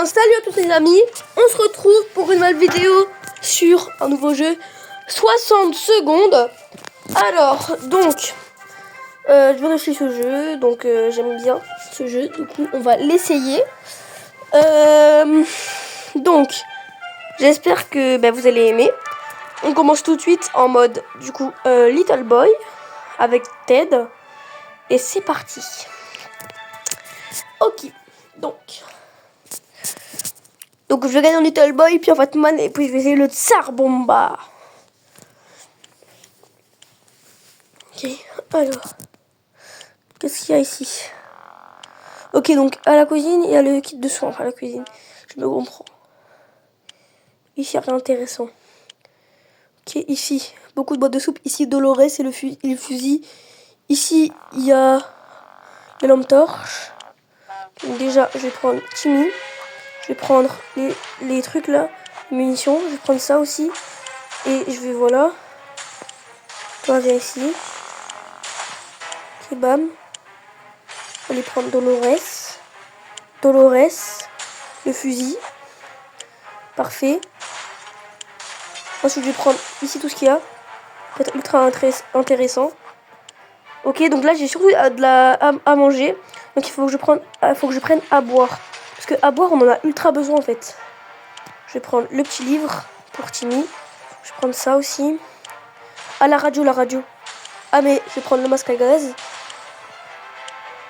Salut à tous les amis, on se retrouve pour une nouvelle vidéo sur un nouveau jeu 60 secondes. Alors donc je viens d'acheter ce jeu, donc j'aime bien ce jeu, du coup on va l'essayer. Donc j'espère que vous allez aimer. On commence tout de suite en mode du coup Little Boy avec Ted et c'est parti. Ok, donc je vais gagner en Little Boy, puis en Fatman, et puis je vais essayer le Tsar Bomba. Ok, alors. Qu'est-ce qu'il y a ici? Ok, donc à la cuisine, il y a le kit de soins. À la cuisine, je me comprends. Ici, il n'y a rien d'intéressant. Ok, ici, beaucoup de boîtes de soupe. Ici, Dolores et le fusil. Ici, il y a la lampe torche. Donc déjà, je vais prendre Timmy. Je vais prendre les trucs là, les munitions. Je vais prendre ça aussi. Et je vais, voilà. Toi, viens ici. Ok, bam. Je vais aller prendre Dolores. Le fusil. Parfait. Ensuite, je vais prendre ici tout ce qu'il y a. Ça peut être ultra intéressant. Ok, donc là, j'ai surtout à manger. Donc il faut que je prenne à boire. Parce que à boire, on en a ultra besoin en fait. Je vais prendre le petit livre pour Timmy. Je vais prendre ça aussi. Ah, la radio. Ah, mais je vais prendre le masque à gaz.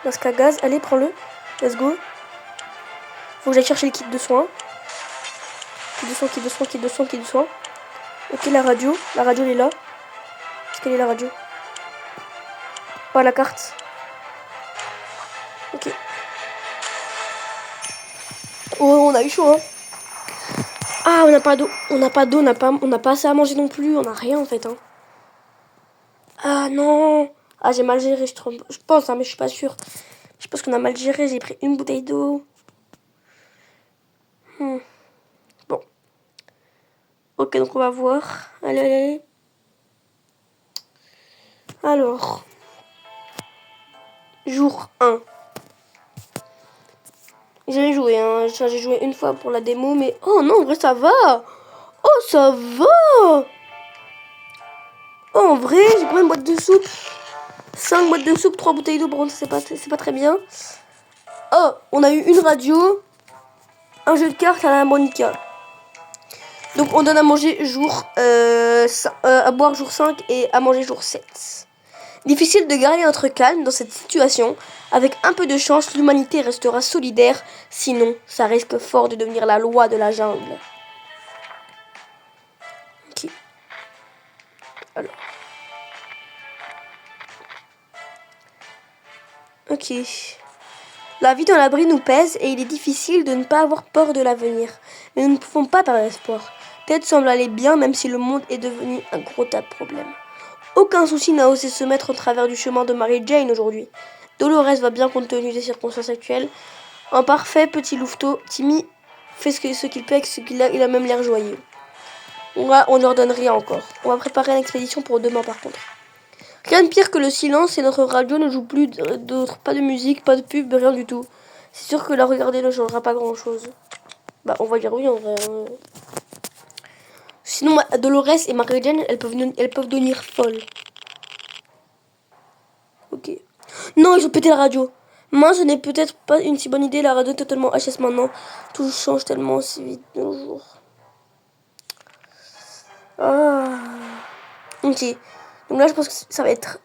Masque à gaz, allez, prends-le. Let's go. Faut que j'aille chercher le kit de soins. Kit de soins. Ok, la radio. La radio, elle est là. Est-ce qu'elle est la radio? Oh, la carte. Ok. Oh, on a eu chaud, hein. Ah, on n'a pas d'eau. On n'a pas assez à manger non plus. On n'a rien, en fait, hein. Ah, non. Ah, j'ai mal géré, je pense, hein, mais je suis pas sûre. Je pense qu'on a mal géré. J'ai pris une bouteille d'eau. Bon. Ok, donc on va voir. Allez. Alors. Jour 1. J'ai joué, hein. J'ai joué une fois pour la démo, mais... Oh non, en vrai, ça va. Oh, ça va. Oh, en vrai, j'ai pris une boîte de soupe. 5 boîtes de soupe, 3 bouteilles d'eau. Par contre, c'est pas très bien. Oh, on a eu une radio. Un jeu de cartes à la Monica. Donc, on donne à manger à boire jour 5 et à manger jour 7. Difficile de garder notre calme dans cette situation. Avec un peu de chance, l'humanité restera solidaire. Sinon, ça risque fort de devenir la loi de la jungle. Ok. Alors. Ok. La vie dans l'abri nous pèse et il est difficile de ne pas avoir peur de l'avenir. Mais nous ne pouvons pas perdre espoir. Ted semble aller bien même si le monde est devenu un gros tas de problèmes. Aucun souci n'a osé se mettre en travers du chemin de Mary Jane aujourd'hui. Dolores va bien compte tenu des circonstances actuelles. Un parfait petit louveteau, Timmy fait ce qu'il peut avec ce qu'il a, il a même l'air joyeux. On ne leur donne rien encore. On va préparer une expédition pour demain par contre. Rien de pire que le silence et notre radio ne joue plus pas de musique, pas de pub, rien du tout. C'est sûr que la regarder ne changera pas grand chose. Bah on va dire oui en vrai. Sinon Dolores et Mary Jane elles peuvent devenir folles. Ok. Non, ils ont pété la radio. Moi, ce n'est peut-être pas une si bonne idée. La radio est totalement HS maintenant. Tout change tellement si vite de nos jours. Ah. Ok. Donc là, je pense que ça va être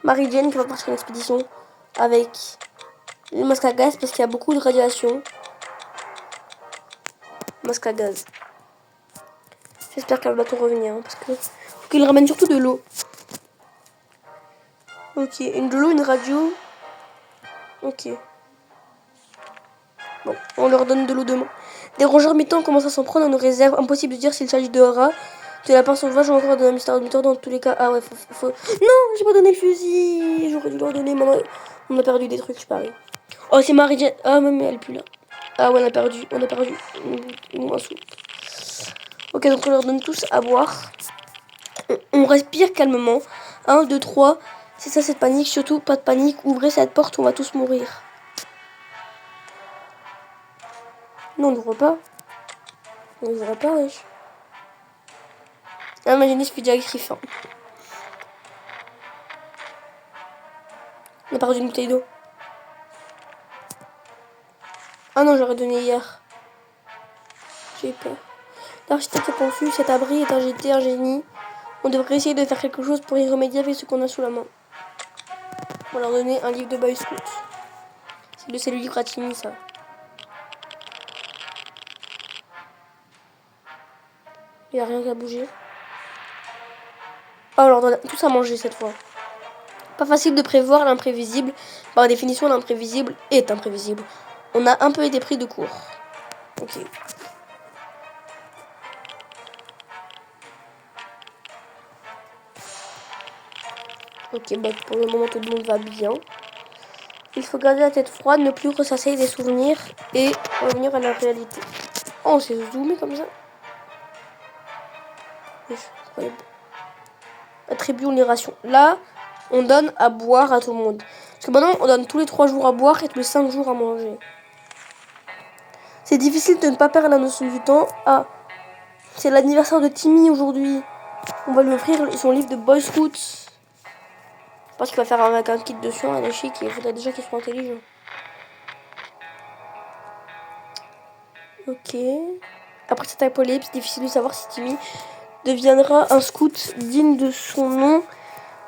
Mary Jane qui va partir en expédition avec le masque à gaz parce qu'il y a beaucoup de radiation. Masque à gaz. J'espère qu'elle va tout revenir hein, parce que faut qu'il ramène surtout de l'eau. Ok, de l'eau, une radio. Ok. Bon, on leur donne de l'eau demain. Des rongeurs mi-temps commencent à s'en prendre à nos réserves. Impossible de dire s'il s'agit de rats, de la part sauvage ou encore d'un mystère mi-temps dans tous les cas. Ah ouais, faut... Non, j'ai pas donné le fusil. J'aurais dû leur donner. Maintenant, on a perdu des trucs, je parie. Oh, c'est Marie-Jane. Ah, mais elle est plus là. Ah ouais, on a perdu. Une soupe. Ok, donc on leur donne tous à boire. On respire calmement. 1, 2, 3. C'est ça cette panique. Surtout, pas de panique. Ouvrez cette porte, on va tous mourir. Non, on n'ouvre pas. On n'ouvre pas, wesh. Ah, imaginez, je fais déjà griffe. Hein. On a perdu une bouteille d'eau. Ah non, j'aurais donné hier. J'ai eu peur. L'architecte a conçu cet abri est un génie. On devrait essayer de faire quelque chose pour y remédier avec ce qu'on a sous la main. On va leur donner un livre de Boy Scout. C'est le livre à Timmy, ça. Il n'y a rien qu'à bouger. Ah, on leur donne tous à manger cette fois. Pas facile de prévoir l'imprévisible. Par définition, l'imprévisible est imprévisible. On a un peu été pris de court. Ok. Ok, bah pour le moment tout le monde va bien. Il faut garder la tête froide, ne plus ressasser des souvenirs et revenir à la réalité. Oh, on s'est zoomé comme ça. Attribuons les rations. Là, on donne à boire à tout le monde. Parce que maintenant, on donne tous les 3 jours à boire et tous les 5 jours à manger. C'est difficile de ne pas perdre la notion du temps. Ah, c'est l'anniversaire de Timmy aujourd'hui. On va lui offrir son livre de Boy Scouts. Je pense qu'il va faire avec un kit de soins, un chic, et il faudrait déjà qu'il soit intelligent. Ok. Après cette apocalypse, difficile de savoir si Timmy deviendra un scout digne de son nom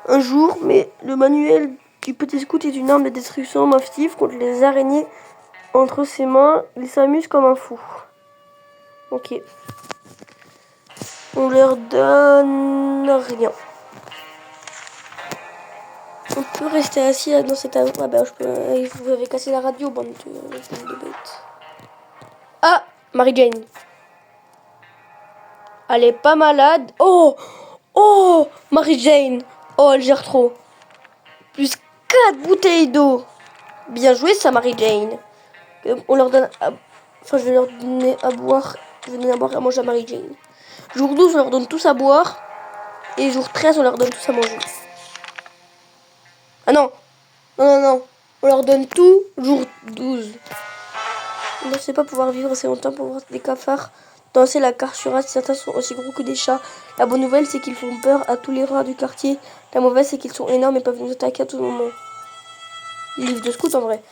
un jour, mais le manuel du petit scout est une arme de destruction massive contre les araignées entre ses mains. Il s'amuse comme un fou. Ok. On leur donne rien. On peut rester assis dans cette avion. Ah bah je peux. Vous avez cassé la radio, bande de bêtes. Ah, Mary Jane. Elle est pas malade. Oh, oh, Mary Jane. Oh, elle gère trop. Plus 4 bouteilles d'eau. Bien joué, ça, Mary Jane. On leur donne. Enfin, je vais leur donner à boire. Je vais donner à boire et à manger à Mary Jane. Jour 12, on leur donne tous à boire. Et jour 13, on leur donne tous à manger. Ah non. Non, non, non. On leur donne tout jour 12. On ne sait pas pouvoir vivre assez longtemps pour voir des cafards danser la carchurade. Certains sont aussi gros que des chats. La bonne nouvelle, c'est qu'ils font peur à tous les rats du quartier. La mauvaise, c'est qu'ils sont énormes et peuvent nous attaquer à tout moment. Livre de scout en vrai.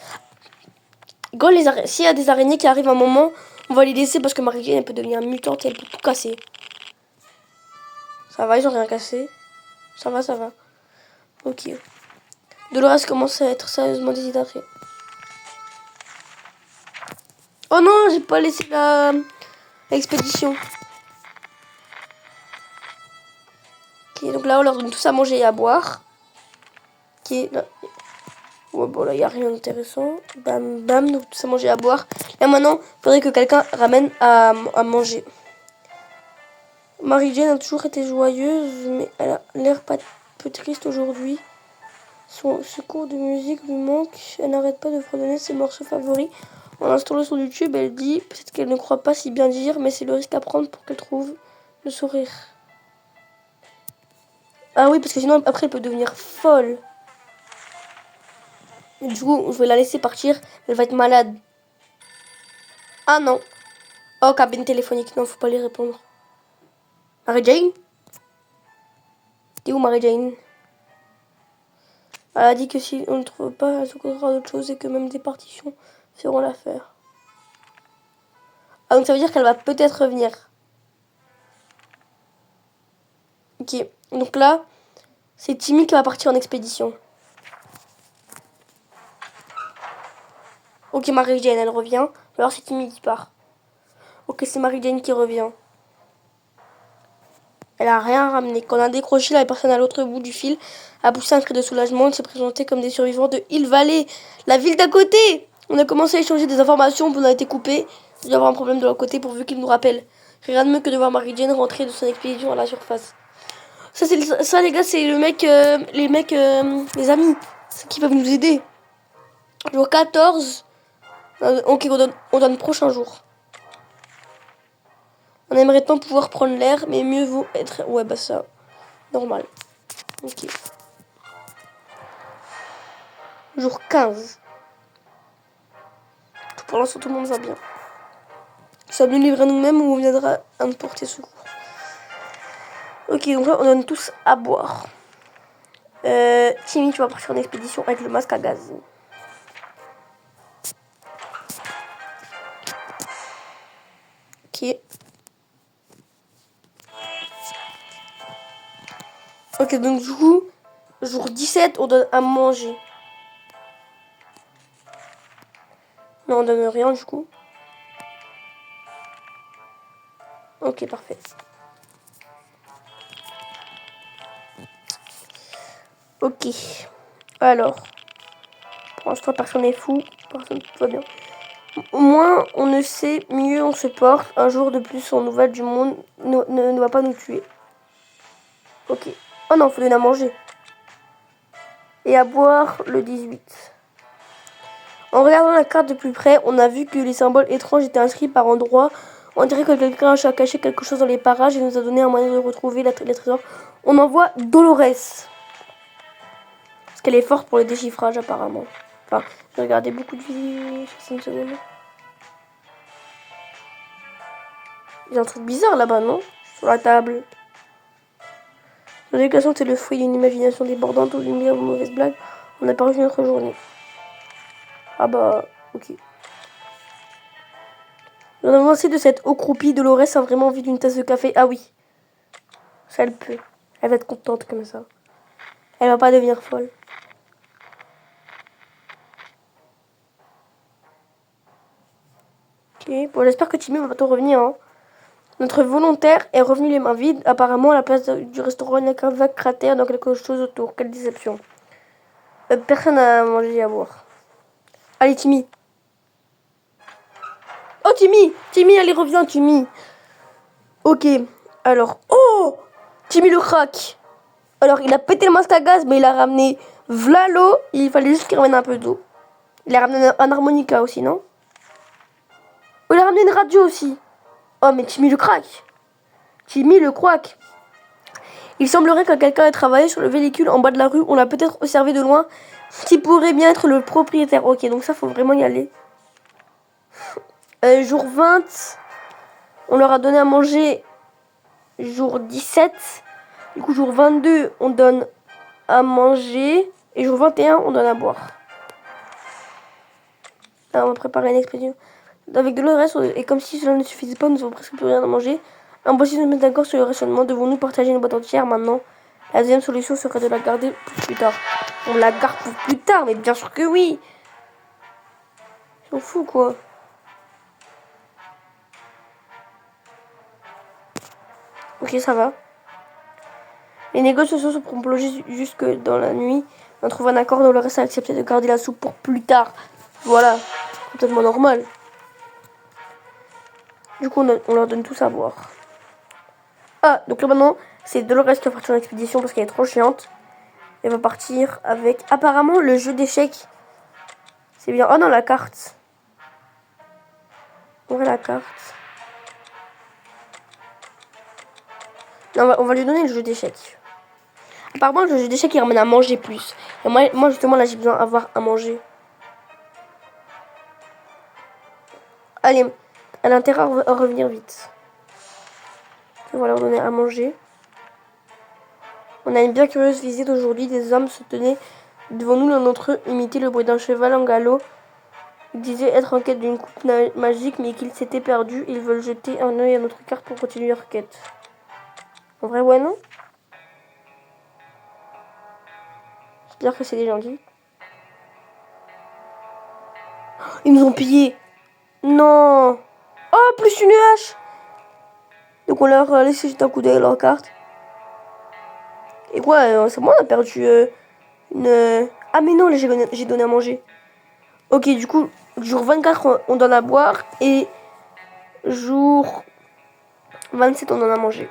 S'il y a des araignées qui arrivent à un moment, on va les laisser parce que Mary Jane elle peut devenir mutante et elle peut tout casser. Ça va, ils ont rien cassé. Ça va, ça va. Ok. Dolores commence à être sérieusement déshydratée. Oh non, j'ai pas laissé l'expédition. Ok, donc là on leur donne tous à manger et à boire. Ok, là. Ouais, bon là il n'y a rien d'intéressant. Bam bam, donc tout ça manger à boire. Là maintenant, il faudrait que quelqu'un ramène à manger. Mary Jane a toujours été joyeuse, mais elle a l'air un peu triste aujourd'hui. Ce cours de musique lui manque. Elle n'arrête pas de fredonner ses morceaux favoris. En installant sur YouTube, elle dit peut-être qu'elle ne croit pas si bien dire, mais c'est le risque à prendre pour qu'elle trouve le sourire. Ah oui, parce que sinon après elle peut devenir folle. Et du coup, je vais la laisser partir. Elle va être malade. Ah non. Oh, cabine téléphonique. Non, faut pas lui répondre. Mary Jane? T'es où, Mary Jane? Elle a dit que si on ne trouve pas, elle se causera d'autres choses et que même des partitions feront l'affaire. Ah, donc ça veut dire qu'elle va peut-être revenir. Ok. Donc là, c'est Timmy qui va partir en expédition. Ok, Mary Jane, elle revient. Alors c'est Timmy qui part. Ok, c'est Mary Jane qui revient. Elle a rien ramené. Quand on a décroché, la personne à l'autre bout du fil a poussé un cri de soulagement. Ils se présentaient comme des survivants de Hill Valley, la ville d'à côté. On a commencé à échanger des informations, puis on a été coupé. Il doit y avoir un problème de leur côté pourvu qu'ils nous rappellent. Rien de mieux que de voir Mary Jane rentrer de son expédition à la surface. Ça les gars, c'est le mec, les amis, ceux qui peuvent nous aider. Jour 14. Ok, on donne prochain jour. On aimerait tant pouvoir prendre l'air, mais mieux vaut être... Ouais, bah ça, normal. Ok. Jour 15. Pour l'instant, tout le monde va bien. Ça nous livre à nous-mêmes ou on viendra à nous porter secours. Ok, donc là, on donne tous à boire. Timmy, tu vas partir en expédition avec le masque à gaz. Ok. Ok, donc du coup, jour 17, on donne à manger. Non, on donne rien du coup. Ok, parfait. Ok. Alors, pour l'instant, personne n'est fou. Personne, tout va bien. Au moins, on ne sait, mieux on se porte. Un jour de plus en nouvelle du monde ne va pas nous tuer. Ok. Oh non, faut donner à manger. Et à boire le 18. En regardant la carte de plus près, on a vu que les symboles étranges étaient inscrits par endroits. On dirait que quelqu'un a caché quelque chose dans les parages et nous a donné un moyen de retrouver les trésors. On envoie Dolores. Parce qu'elle est forte pour le déchiffrage apparemment. Enfin, j'ai regardé beaucoup de vidéos. 60 secondes. Il y a un truc bizarre là-bas, non? Sur la table. L'éducation, c'est le fruit d'une imagination débordante ou d'une bien mauvaise blague. On a perdu notre journée. Ah bah, ok. Nous avons assez de cette eau croupie. Dolores a vraiment envie d'une tasse de café. Ah oui. Ça, elle peut. Elle va être contente comme ça. Elle va pas devenir folle. Ok. Bon, j'espère que Timmy va bientôt revenir. Hein. Notre volontaire est revenu les mains vides. Apparemment, à la place du restaurant, il n'y a qu'un vague cratère dans quelque chose autour. Quelle déception. Personne n'a mangé à boire. Allez, Timmy. Oh, Timmy. Timmy, allez, reviens, Timmy. Ok. Alors. Oh, Timmy le crack. Alors, il a pété le masque à gaz, mais il a ramené v'là l'eau. Il fallait juste qu'il ramène un peu d'eau. Il a ramené un harmonica aussi, non? Oh, il a ramené une radio aussi. Oh, mais Timmy le crack. Timmy le crack. Il semblerait que quelqu'un ait travaillé sur le véhicule en bas de la rue. On l'a peut-être observé de loin. Qui pourrait bien être le propriétaire. Ok, donc ça, faut vraiment y aller. Jour 20, on leur a donné à manger. Jour 17. Du coup, jour 22, on donne à manger. Et jour 21, on donne à boire. Là, on va préparer une expédition. Avec de l'eau, et comme si cela ne suffisait pas, nous n'avons presque plus rien à manger. Impossible de se mettre d'accord sur le rationnement. Devons-nous partager une boîte entière maintenant? La deuxième solution serait de la garder pour plus tard. On la garde pour plus tard, mais bien sûr que oui. Ils sont fous, quoi. Ok, ça va. Les négociations se prolongées jusque dans la nuit. On trouve un accord, le reste a accepté de garder la soupe pour plus tard. Voilà, complètement normal. Du coup, on leur donne tout à boire. Ah, donc là maintenant, c'est Dolores qui va partir en expédition parce qu'elle est trop chiante. Elle va partir avec apparemment le jeu d'échecs. C'est bien. Oh non, la carte. On va la carte. Non, on va lui donner le jeu d'échecs. Apparemment, le jeu d'échecs, il ramène à manger plus. Et moi justement, là, j'ai besoin d'avoir à manger. Allez, elle a intérêt à revenir vite. On va leur donner à manger. On a une bien curieuse visite aujourd'hui. Des hommes se tenaient devant nous. L'un d'entre eux imitait le bruit d'un cheval en galop. Il disait être en quête d'une coupe magique, mais qu'il s'était perdu. Ils veulent jeter un œil à notre carte pour continuer leur quête. En vrai, ouais, non? C'est-à-dire que c'est des gentils. Ils nous ont pillés. Non. Oh, plus une hache. Donc on leur a laissé jeter un coup d'œil à leur carte. Et quoi, c'est moi, on a perdu une... Ah mais non, là j'ai donné à manger. Ok, du coup, jour 24, on donne à boire. Et jour 27, on donne à manger.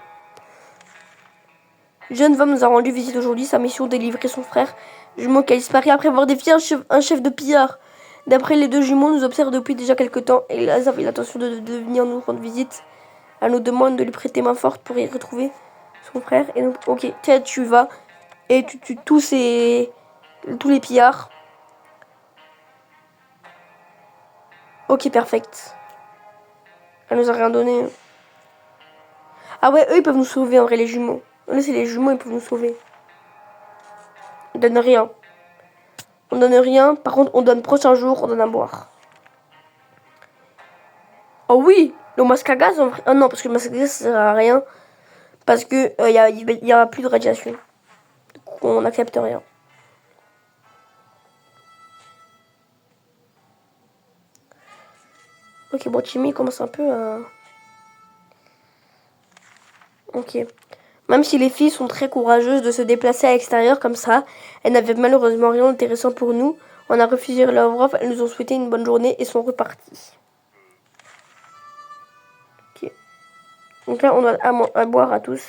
Jeune femme nous a rendu visite aujourd'hui. Sa mission, délivrer son frère jumeau qui a disparu après avoir défié un chef de pillard. D'après les deux jumeaux, nous observent depuis déjà quelques temps. Et ils avaient l'intention de venir nous rendre visite. Elle nous demande de lui prêter main forte pour y retrouver son frère. Et donc, ok, tiens, tu vas et tu tues tous les pillards. Ok, perfect. Elle nous a rien donné. Ah ouais, eux, ils peuvent nous sauver, en vrai, les jumeaux. Là, c'est les jumeaux, ils peuvent nous sauver. On donne rien. On donne rien. Par contre, on donne prochain jour, on donne à boire. Oh oui, le masque à gaz, en vrai. Ah non, parce que le masque à gaz, ça sert à rien. Parce que y a plus de radiation. Donc, on n'accepte rien. Ok, bon, Timmy commence un peu à... Ok. Même si les filles sont très courageuses de se déplacer à l'extérieur comme ça, elles n'avaient malheureusement rien d'intéressant pour nous. On a refusé leur offre, elles nous ont souhaité une bonne journée et sont reparties. Ok. Donc là, on doit à boire à tous.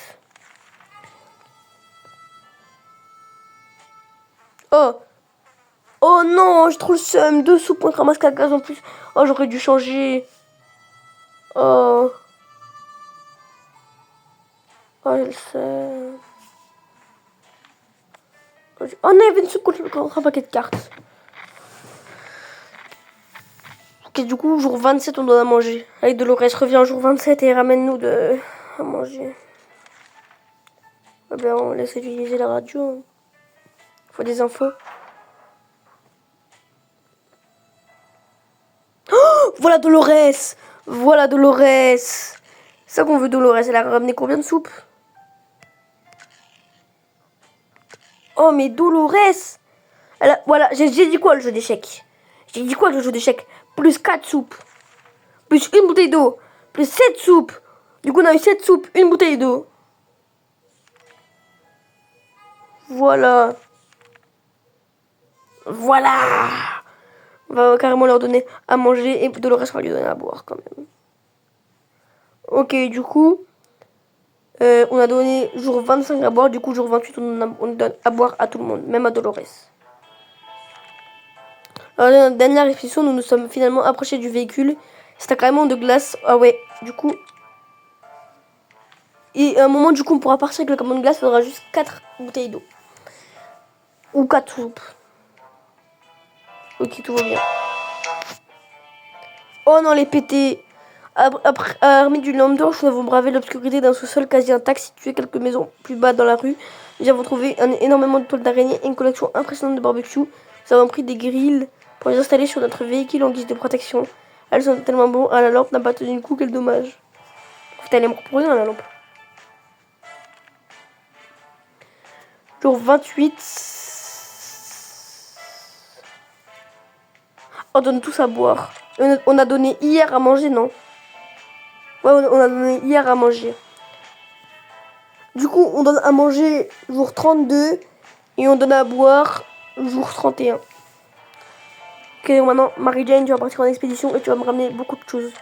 Oh! Oh non, j'ai trop le seum. 2 soupes contre un masque à gaz en plus. Oh, j'aurais dû changer. Oh. Oh, j'ai le seum. Oh non, il y avait une soupe contre un paquet de cartes. Ok, du coup, jour 27, on doit à manger. Avec Dolores, reviens jour 27 et ramène-nous à manger. Eh ben, on laisse utiliser la radio. Faut des infos. Oh, voilà Dolores. Voilà Dolores. C'est ça qu'on veut, Dolores. Elle a ramené combien de soupes? Oh, mais Dolores. Voilà, j'ai dit quoi le jeu d'échecs? J'ai dit quoi le jeu d'échecs? Plus 4 soupes. Plus une bouteille d'eau. Plus 7 soupes. Du coup, on a eu 7 soupes, une bouteille d'eau. Voilà. Voilà. On va carrément leur donner à manger et Dolores va lui donner à boire quand même. Ok, du coup, on a donné jour 25 à boire. Du coup, jour 28, on donne à boire à tout le monde, même à Dolores. Alors, dans la dernière répétition, nous nous sommes finalement approchés du véhicule. C'était carrément de glace. Ah ouais, du coup. Et à un moment, du coup, on pourra partir avec le camion de glace. Il faudra juste 4 bouteilles d'eau. Ou 4 soupes. Ok, tout va bien. Oh non, les pétés. Après, armés d'une lampe torche, nous avons bravé l'obscurité d'un sous-sol quasi intact situé quelques maisons plus bas dans la rue. Nous avons trouvé énormément de toiles d'araignée et une collection impressionnante de barbecue. Nous avons pris des grilles pour les installer sur notre véhicule en guise de protection. Elles sont tellement bonnes, la lampe n'a pas tenu le coup, quel dommage. Putain, elle est morte pour rien, la lampe. Jour 28. On donne tous à boire. On a donné hier à manger, non? Ouais, on a donné hier à manger. Du coup, on donne à manger jour 32 et on donne à boire jour 31. Ok, maintenant, Marie-Jane, tu vas partir en expédition et tu vas me ramener beaucoup de choses.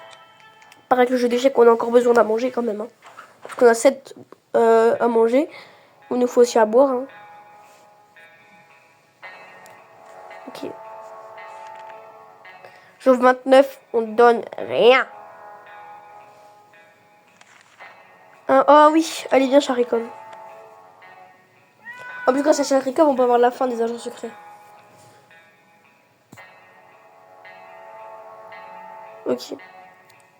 Pareil que le jeu d'échecs, on a encore besoin d'à manger quand même. Hein. Parce qu'on a 7 à manger. Il nous faut aussi à boire. Hein. Ok. Jour 29, on donne rien. Oh oui, allez viens Charicom. En plus grâce à Charicom, on peut avoir la fin des agents secrets. Ok.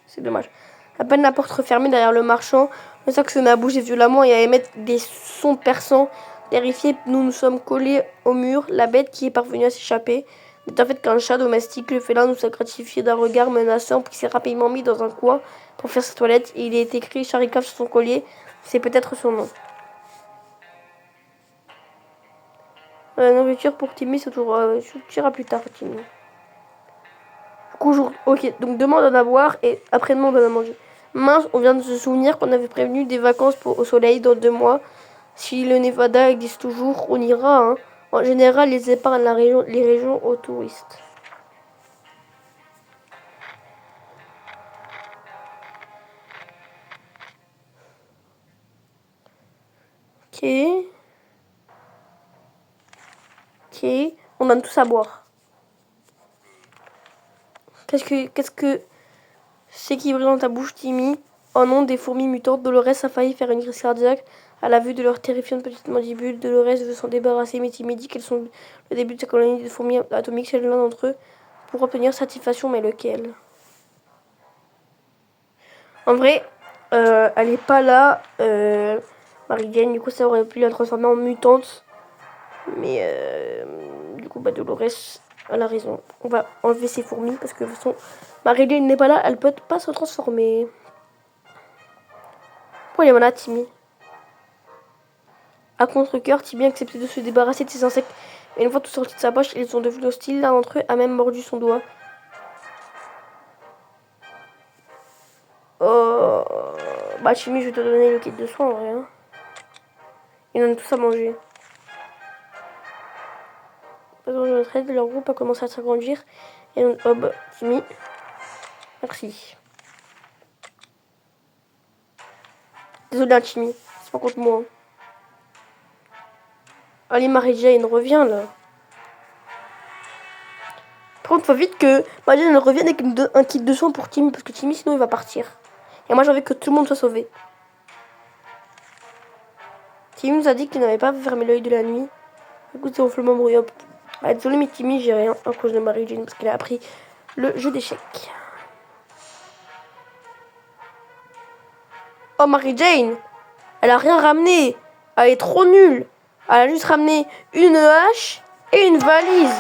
C'est dommage. À peine la porte refermée derrière le marchand, le sac se met à bouger violemment et à émettre des sons perçants. Terrifiés, nous nous sommes collés au mur. La bête qui est parvenue à s'échapper n'est en fait qu'un chat domestique. Le félin nous a gratifié d'un regard menaçant puis s'est rapidement mis dans un coin pour faire sa toilette. Et il est écrit Charicov sur son collier. C'est peut-être son nom. La nourriture pour Timmy, c'est toujours... tu iras plus tard, Timmy. Du coup, ok, donc demain on donne à boire et après-demain on donne à manger. Mince, on vient de se souvenir qu'on avait prévenu des vacances au soleil dans 2 mois. Si le Nevada existe toujours, on ira. Hein. En général, ils épargnent les régions aux touristes. Ok. Ok. On donne tous à boire. Qu'est-ce que c'est qui brille dans ta bouche, Timmy? Oh non, des fourmis mutantes. Dolores a failli faire une crise cardiaque à la vue de leur terrifiante petite mandibule. Dolores veut s'en débarrasser, mais Timmy dit qu'elles sont le début de sa colonie de fourmis atomiques chez l'un d'entre eux pour obtenir satisfaction, mais lequel? En vrai, elle est pas là. Mary Jane, du coup, ça aurait pu la transformer en mutante. Mais du coup, bah, Dolores, elle a raison. On va enlever ses fourmis parce que de toute façon, Mary Jane n'est pas là. Elle peut pas se transformer. Pourquoi il y en a Timmy? À contre-cœur, Timmy a accepté de se débarrasser de ses insectes. Et une fois tout sortis de sa poche, ils sont devenus hostiles. L'un d'entre eux a même mordu son doigt. Oh, bah Timmy, je vais te donner le kit de soins en vrai. Hein. Ils en ont tous à manger. Pendant notre aide, leur groupe a commencé à s'agrandir. Et on... Oh bah, Timmy. Merci. Désolé, Timmy. C'est pas contre moi. Allez, Marie-Jane, reviens là. Par contre, faut vite que Marie-Jane revienne et qu'elle me donne un kit de soins pour Timmy. Parce que Timmy, sinon, il va partir. Et moi, j'ai envie que tout le monde soit sauvé. Timmy nous a dit qu'il n'avait pas fermé l'œil de la nuit. Écoutez, on fait le moment bruit. Ah, désolé, mais Timmy, j'ai rien à cause de Marie-Jane. Parce qu'elle a appris le jeu d'échecs. Oh, Marie-Jane, elle a rien ramené. Elle est trop nulle. Elle a juste ramené une hache et une valise.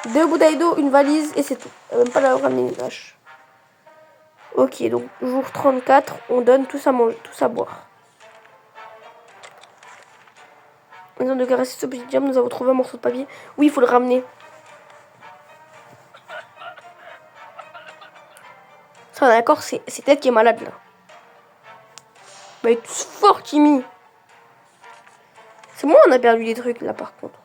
2 bouteilles d'eau, une valise et c'est tout. Elle n'a même pas la ramener une hache. Ok, donc jour 34, on donne tous à manger, tous à boire. En train de caresser ce petit diable, nous avons trouvé un morceau de papier. Oui, il faut le ramener. Ça, d'accord, c'est elle qui est malade là. Bah, il est tous fort, Timmy. C'est moi, on a perdu des trucs là par contre.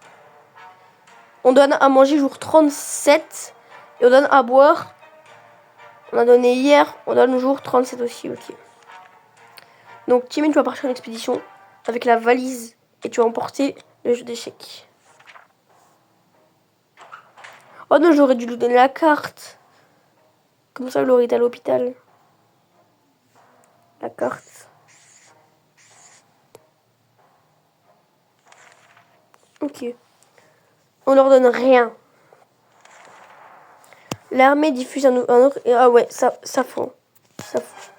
On donne à manger jour 37 et on donne à boire. On a donné hier, on donne jour 37 aussi, ok. Donc Timmy, tu vas partir en expédition avec la valise et tu vas emporter le jeu d'échecs. Oh non, j'aurais dû lui donner la carte. Comme ça, il aurait été à l'hôpital. La carte. Ok. On leur donne rien. L'armée diffuse un autre... Ah ouais, ça fond. Ça fond.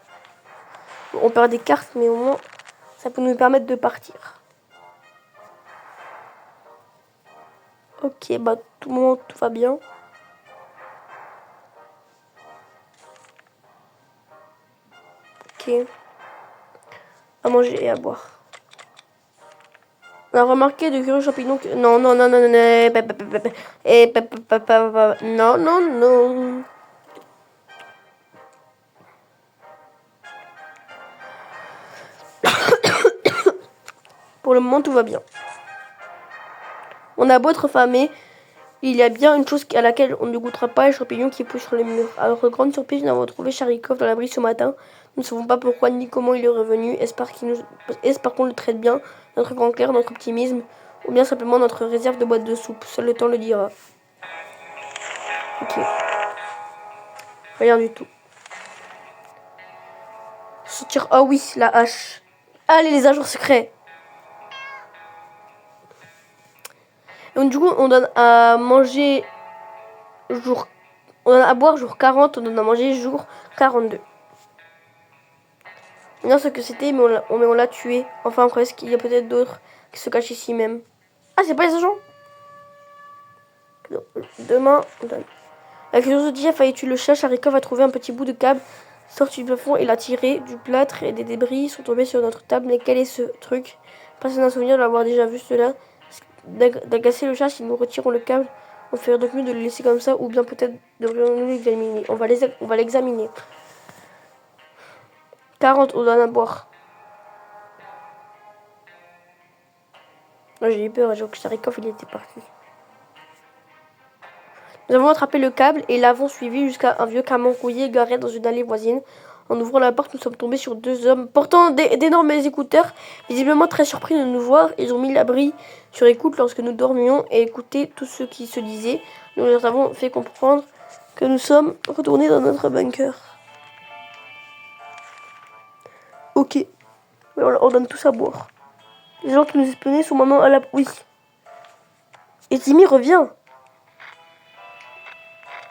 On perd des cartes, mais au moins, ça peut nous permettre de partir. Ok, bah tout le monde, tout va bien. Ok. À manger et à boire. On a remarqué de curieux champignons que... Non, non, non, non, non, non, non, non. Pour le moment, tout va bien. On a beau être affamé, il y a bien une chose à laquelle on ne goûtera pas, les champignons qui poussent sur les murs. À notre grande surprise, nous avons trouvé Charikov dans l'abri ce matin. Nous ne savons pas pourquoi ni comment il est revenu. Est-ce par qu'on le traite bien, notre grand clerc, notre optimisme, ou bien simplement notre réserve de boîte de soupe. Seul le temps le dira. Ok. Rien du tout. Sortir. Ah oui, la hache. Allez, les agents secrets. Donc du coup, on donne à manger jour... On donne à boire jour 40, on donne à manger jour 42. Non, ce que c'était, mais on l'a tué. Enfin, presque. Il y a peut-être d'autres qui se cachent ici même. Ah, c'est pas les agents? Demain, on donne. La curiosité a failli tuer le chat. Charikov a trouvé un petit bout de câble sorti du plafond et l'a tiré. Du plâtre et des débris sont tombés sur notre table. Mais quel est ce truc? Personne n'a souvenir de l'avoir déjà vu cela. D'agacer le chat si nous retirons le câble. On ferait donc mieux de le laisser comme ça, ou bien peut-être devrions-nous l'examiner. On va l'examiner. 40, on donne à boire. J'ai eu peur, que Charikov il était parti. Nous avons attrapé le câble et l'avons suivi jusqu'à un vieux camion rouillé garé dans une allée voisine. En ouvrant la porte, nous sommes tombés sur 2 hommes portant d'énormes écouteurs, visiblement très surpris de nous voir. Ils ont mis l'abri sur écoute lorsque nous dormions et écouté tout ce qui se disait. Nous leur avons fait comprendre que nous sommes retournés dans notre bunker. Ok. On donne tous à boire. Les gens qui nous espionnaient sont maintenant à la... Oui. Et Timmy revient.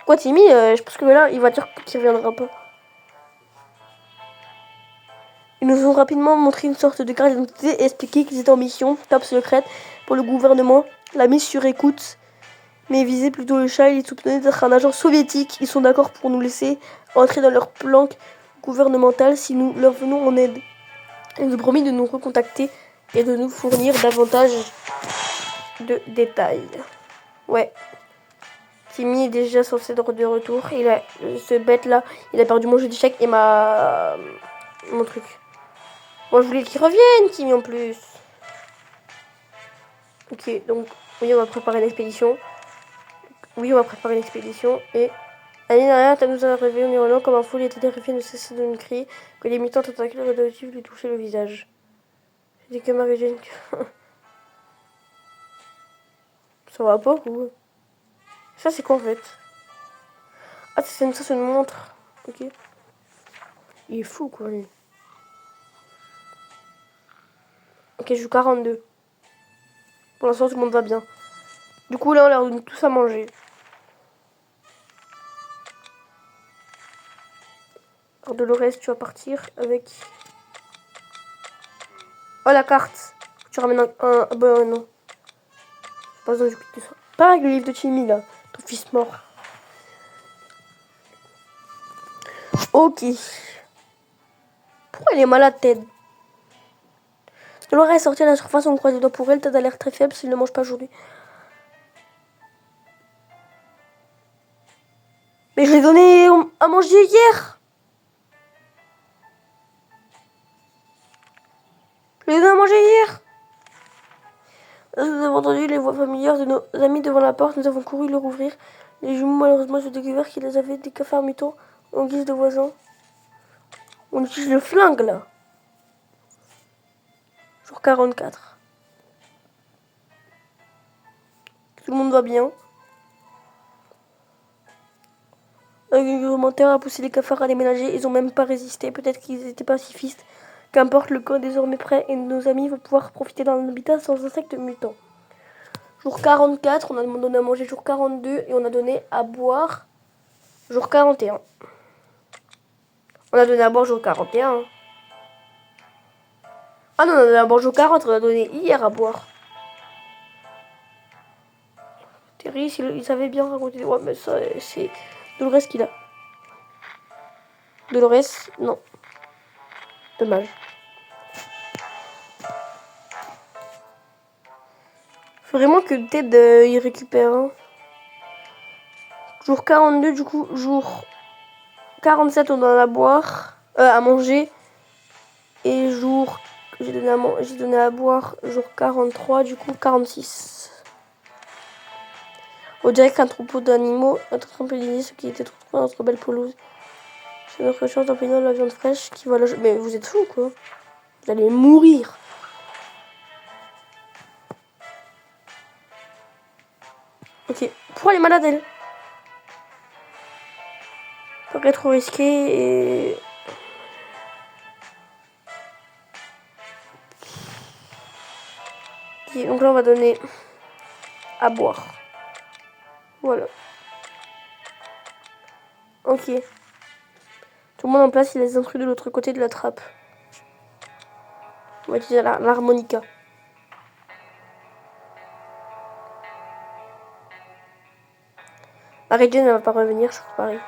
Quoi, Timmy, je pense que là, il va dire qu'il reviendra pas. Ils nous ont rapidement montré une sorte de carte d'identité et expliqué qu'ils étaient en mission top secrète pour le gouvernement. La mise sur écoute, mais visaient plutôt le chat. Ils soupçonnaient d'être un agent soviétique. Ils sont d'accord pour nous laisser entrer dans leur planque gouvernementale si nous leur venons en aide. Ils nous ont promis de nous recontacter et de nous fournir davantage de détails. Ouais. Timmy est déjà censé être de retour. Ce bête là, il a perdu mon jeu d'échecs et mon truc. Moi je voulais qu'il revienne, Timmy en plus. Ok, donc oui, on va préparer l'expédition. Et l'année dernière, tu nous a réveillé en hurlant comme un fou. Il était terrifié, ne cessait de nous crier que les mutants tentacules radioactifs lui touchaient le visage. J'ai dit que Marie-Jane. Ça va pas ou? Ça c'est quoi en fait? Ah, ça c'est une montre. Ok. Il est fou quoi lui. Ok, je joue 42. Pour l'instant, tout le monde va bien. Du coup, là, on leur donne tous à manger. Alors, Dolores, tu vas partir avec... Oh, la carte. Tu ramènes un... Bah, non. Pas besoin de ça. Pas avec le livre de Timmy, là. Ton fils mort. Ok. Pourquoi elle est malade, Ted? Dolores est sortie à la surface, on croise les doigts pour elle. Ted a l'air très faible s'il ne mange pas aujourd'hui. Mais je l'ai donné à manger hier. Je l'ai donné à manger hier. Nous avons entendu les voix familières de nos amis devant la porte. Nous avons couru leur ouvrir. Les jumeaux, malheureusement, j'ai découvert qu'ils avaient des cafards mutants en guise de voisins. On utilise le flingue, là. Jour 44. Tout le monde va bien. L'agriculteur a poussé les cafards à déménager. Ils n'ont même pas résisté. Peut-être qu'ils étaient pacifistes. Qu'importe, le camp est désormais prêt et nos amis vont pouvoir profiter d'un habitat sans insectes mutants. Jour 44, on a donné à manger jour 42 et on a donné à boire jour 41. On a donné à boire jour 41. Ah non, on a donné à boire jour 40, on a donné hier à boire. Terry, il savait bien raconter. Ouais, mais ça, c'est Dolores qui l'a. Dolores, non. Dommage. Faut vraiment que Ted il récupère. Hein. Jour 42, du coup, jour 47, on donne à boire, à manger. Et jour, j'ai donné à boire jour 43, du coup 46. On dirait qu'un troupeau d'animaux a trampéliné ce qui était trop dans notre belle pelouse. C'est notre chance d'empêcher de la viande fraîche qui va la... Mais vous êtes fous quoi. Vous allez mourir. Ok. Pourquoi elle est malade elle? Ça paraît trop risqué et... Ok, donc là on va donner à boire. Voilà. Ok. Tout le monde en place, il y a les intrus de l'autre côté de la trappe. On va utiliser l'harmonica. Marie-Jane ne va pas revenir, je trouve pareil.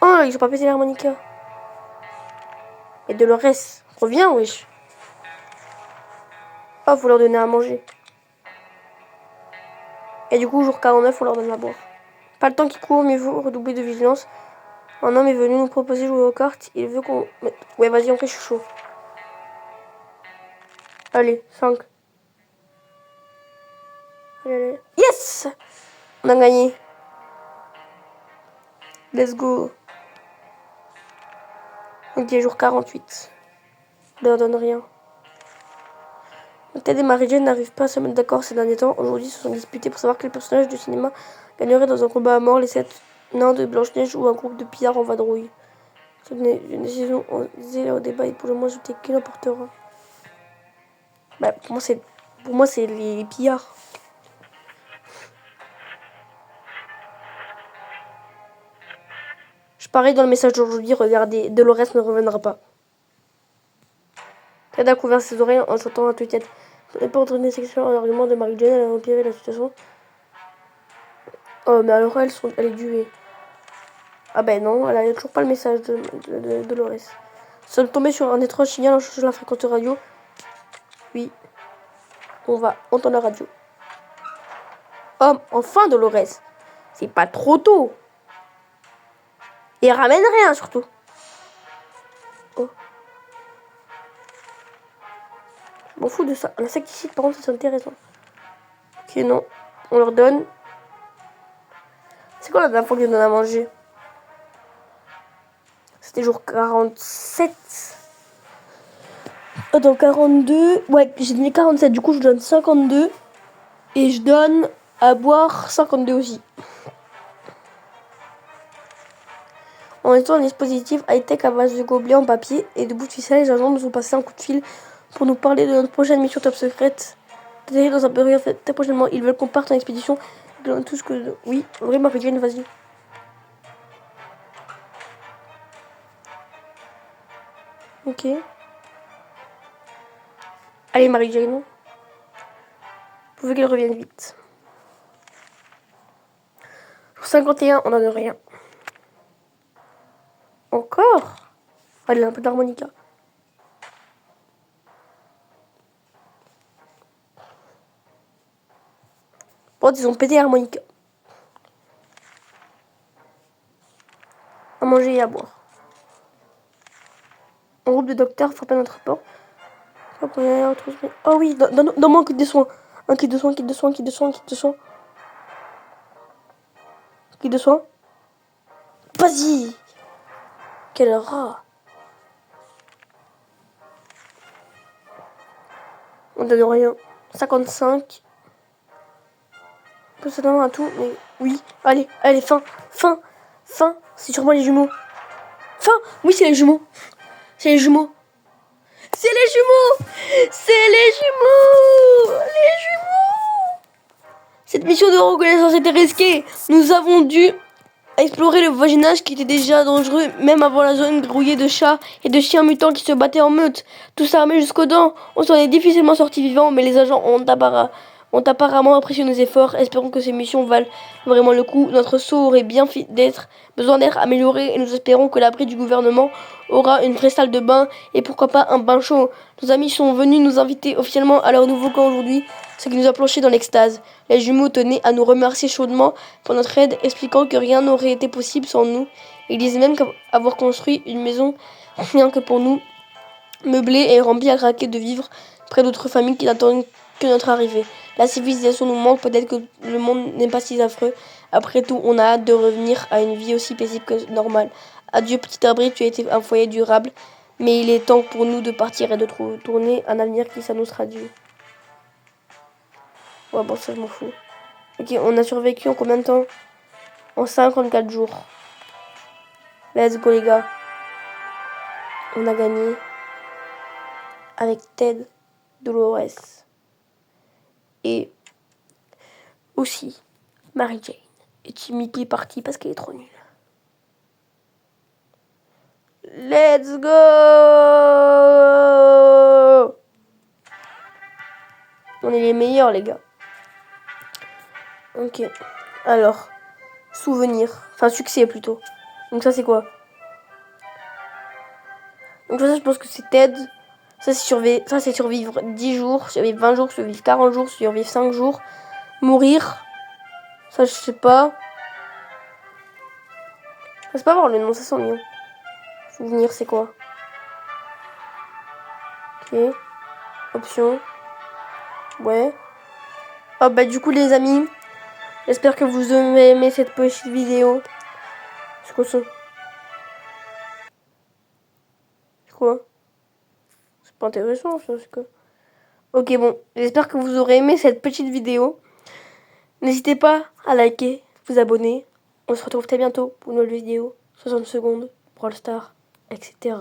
Oh, ils ont pas pété l'harmonica. Et Dolores, reviens, wesh. Oh, faut leur donner à manger. Et du coup, jour 49, faut leur donner à boire. Pas le temps qui court, mieux vaut redoubler de vigilance. Un homme est venu nous proposer de jouer aux cartes. Il veut qu'on... Ouais, vas-y, on fait, je suis chaud. Allez, 5. Allez. Yes! On a gagné. Let's go. Ok, jour 48. Je leur donne rien. Ted et Marie-Jane n'arrivent pas à se mettre d'accord ces derniers temps. Aujourd'hui, ils se sont disputés pour savoir quel personnage du cinéma gagnerait dans un combat à mort, les 7 nains de Blanche-Neige ou un groupe de pillards en vadrouille. C'est une décision au débat et pour le moins ajouter qui l'emportera. Bah, pour moi, c'est les pillards. Je parie dans le message d'aujourd'hui, regardez, Dolores ne reviendra pas. Fred a couvert ses oreilles en chantant à tue-tête. Ne pas entraîner sexuellement un argument de Mary-Jane, elle a empiré la situation. Oh, mais alors elle est duée. Ah ben non, elle a toujours pas le message de Dolores. Nous sommes tombés sur un étrange signal en changeant la fréquence de radio. Oui, on va entendre la radio. Oh, enfin Dolores. C'est pas trop tôt. Et ramène rien surtout. Oh. Je m'en fous de ça. L'insecticide, par contre, c'est intéressant. Ok, non. On leur donne. C'est quoi la dernière fois qu'ils nous donnent à manger? C'était jour 47. Attends, 42. Ouais, j'ai donné 47. Du coup, je donne 52. Et je donne à boire 52 aussi. En étant un dispositif high-tech à base de gobelets en papier et de bouts de ficelle, les agents nous ont passé un coup de fil pour nous parler de notre prochaine mission top secrète. Dans un période très prochainement, ils veulent qu'on parte en expédition. Tout ce que... Oui, oui, Mary-Jane, vas-y. Ok. Allez, Mary-Jane. Vous pouvez qu'elle revienne vite. Pour 51, on n'en a rien. Encore? Allez, un peu d'harmonica. Bon, ils ont pété l'harmonica. À manger et à boire. Un groupe de docteurs frappe à notre porte. Oh oui, donne-moi un kit de soins. Un kit de soins, kit de soins, kit de soins, kit de soins. Kit de soins. Vas-y. Quel rat. On donne rien. 55. On peut se donner un tout, mais oui. Allez, fin. C'est sûrement les jumeaux. Fin. Oui, c'est les jumeaux. C'est les jumeaux. C'est les jumeaux. C'est les jumeaux. Les jumeaux. Cette mission de reconnaissance était risquée. Nous avons dû explorer le voisinage qui était déjà dangereux, même avant la zone grouillée de chats et de chiens mutants qui se battaient en meute, tous armés jusqu'aux dents. On s'en est difficilement sortis vivants, mais les agents ont apparemment apprécié nos efforts. Espérons que ces missions valent vraiment le coup. Notre saut aurait bien besoin d'être amélioré et nous espérons que l'abri du gouvernement aura une vraie salle de bain et pourquoi pas un bain chaud. Nos amis sont venus nous inviter officiellement à leur nouveau camp aujourd'hui, ce qui nous a plongé dans l'extase. Les jumeaux tenaient à nous remercier chaudement pour notre aide, expliquant que rien n'aurait été possible sans nous. Ils disaient même qu'avoir construit une maison rien que pour nous, meublée et remplie à craquer de vivres près d'autres familles qui n'attendent que notre arrivée. La civilisation nous manque, peut-être que le monde n'est pas si affreux. Après tout, on a hâte de revenir à une vie aussi paisible que normale. Adieu petit abri, tu as été un foyer durable, mais il est temps pour nous de partir et de tourner un avenir qui s'annoncera Dieu. Ouais, bon, ça je m'en fous. Ok, on a survécu en combien de temps? En 54 jours. Let's go les gars. On a gagné. Avec Ted, Dolores. Et aussi Mary-Jane. Et Timmy qui est parti parce qu'elle est trop nulle. Let's go! On est les meilleurs les gars. Ok. Alors, souvenir. Enfin, succès plutôt. Donc ça c'est quoi? Donc ça je pense que c'est Ted. Ça c'est survivre 10 jours, survivre 20 jours, survivre 40 jours, survivre 5 jours. Mourir. Ça je sais pas. C'est pas voir le nom, ça sent mieux. Souvenir c'est quoi? Ok. Option. Ouais. Oh bah du coup les amis, j'espère que vous avez aimé cette petite vidéo. C'est quoi ça? C'est quoi? C'est pas intéressant ça, c'est quoi? Ok bon, j'espère que vous aurez aimé cette petite vidéo. N'hésitez pas à liker, vous abonner. On se retrouve très bientôt pour une nouvelle vidéo. 60 secondes, Brawl Stars, etc.